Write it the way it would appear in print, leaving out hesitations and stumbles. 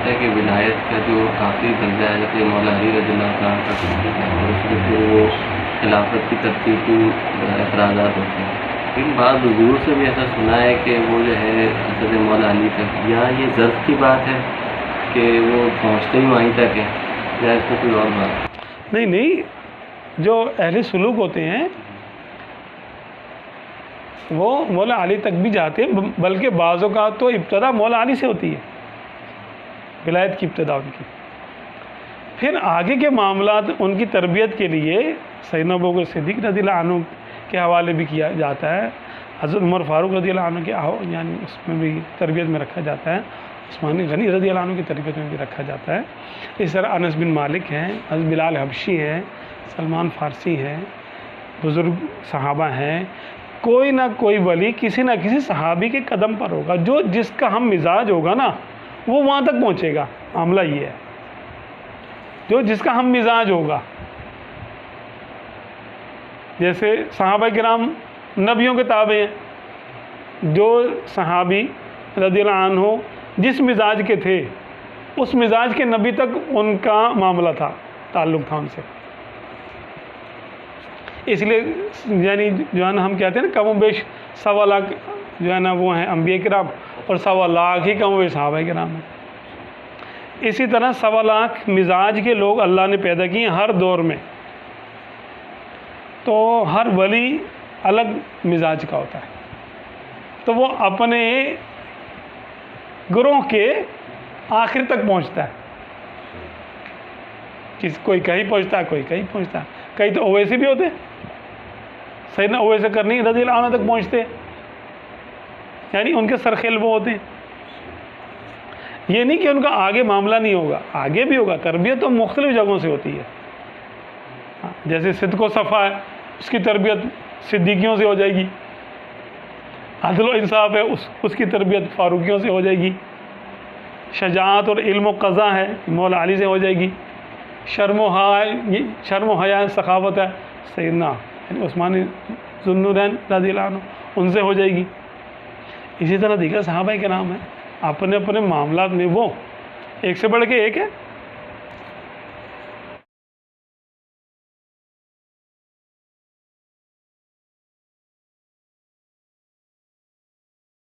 جاتا ہے کہ ولایت کا جو کافی درجہ ہے، جیسے مولا علی رضی اللہ تعالیٰ کا ترتیب ہے اور اس کے پھر وہ خلافت کی ترتیب کو اعتراضات ہوتے ہیں، لیکن بعض حضور سے بھی ایسا سنا ہے کہ وہ جو ہے حضرت مولا علی تک، یا یہ ظرف کی بات ہے کہ وہ پہنچتے ہی وہیں تک ہے، یا اس میں کوئی اور بات؟ نہیں، جو اہل سلوک ہوتے ہیں وہ مولا علی تک بھی جاتے ہیں، بلکہ بعض اوقات تو ابتدا مولا علی سے ہوتی ہے، ولایت کی ابتدا ان کی، پھر آگے کے معاملات ان کی تربیت کے لیے سیدنا ابوبکر صدیق رضی اللہ عنہ کے حوالے بھی کیا جاتا ہے، حضرت عمر فاروق رضی اللہ عنہ کے یعنی اس میں بھی تربیت میں رکھا جاتا ہے، عثمان غنی رضی اللہ عنہ کی تربیت میں بھی رکھا جاتا ہے۔ اس طرح انس بن مالک ہیں، حضرت بلال حبشی ہیں، سلمان فارسی ہیں، بزرگ صحابہ ہیں، کوئی نہ کوئی ولی کسی نہ کسی صحابی کے قدم پر ہوگا، جو جس کا ہم مزاج ہوگا نا وہ وہاں تک پہنچے گا۔ معاملہ یہ ہے، جو جس کا ہم مزاج ہوگا، جیسے صحابہ کرام نبیوں کے تابع ہیں، جو صحابی رضی اللہ عنہ جس مزاج کے تھے اس مزاج کے نبی تک ان کا معاملہ تھا، تعلق تھا ان سے، اس لیے یعنی جو ہے نا ہم کہتے ہیں نا کم و بیش 1.25 لاکھ جو ہے نا وہ ہیں انبیاء کرام، اور 1.25 لاکھ ہی کم و بیش صحابہ کرام ہیں۔ اسی طرح 1.25 لاکھ مزاج کے لوگ اللہ نے پیدا کیے ہر دور میں، تو ہر ولی الگ مزاج کا ہوتا ہے، تو وہ اپنے گروہ کے آخر تک پہنچتا ہے، کوئی کہیں پہنچتا ہے، کوئی کہیں پہنچتا ہے، کئی تو اویسی بھی ہوتے ہیں، سیدنا اویس کرنی رضی اللہ عنہ تک پہنچتے ہیں، یعنی ان کے سرخیل وہ ہوتے ہیں۔ یہ نہیں کہ ان کا آگے معاملہ نہیں ہوگا، آگے بھی ہوگا، تربیت تو مختلف جگہوں سے ہوتی ہے، جیسے صدق و صفا ہے، اس کی تربیت صدیقیوں سے ہو جائے گی، عدل و انصاف ہے، اس کی تربیت فاروقیوں سے ہو جائے گی، شجاعت اور علم و قضا ہے مولا علی سے ہو جائے گی، شرم و حیا سخاوت ہے سیدنا یعنی عثمان ذو النورین رضی اللہ عنہ ان سے ہو جائے گی۔ اسی طرح دیگر صحابہ کے نام ہیں، اپنے اپنے معاملات میں وہ ایک سے بڑھ کے ایک ہے،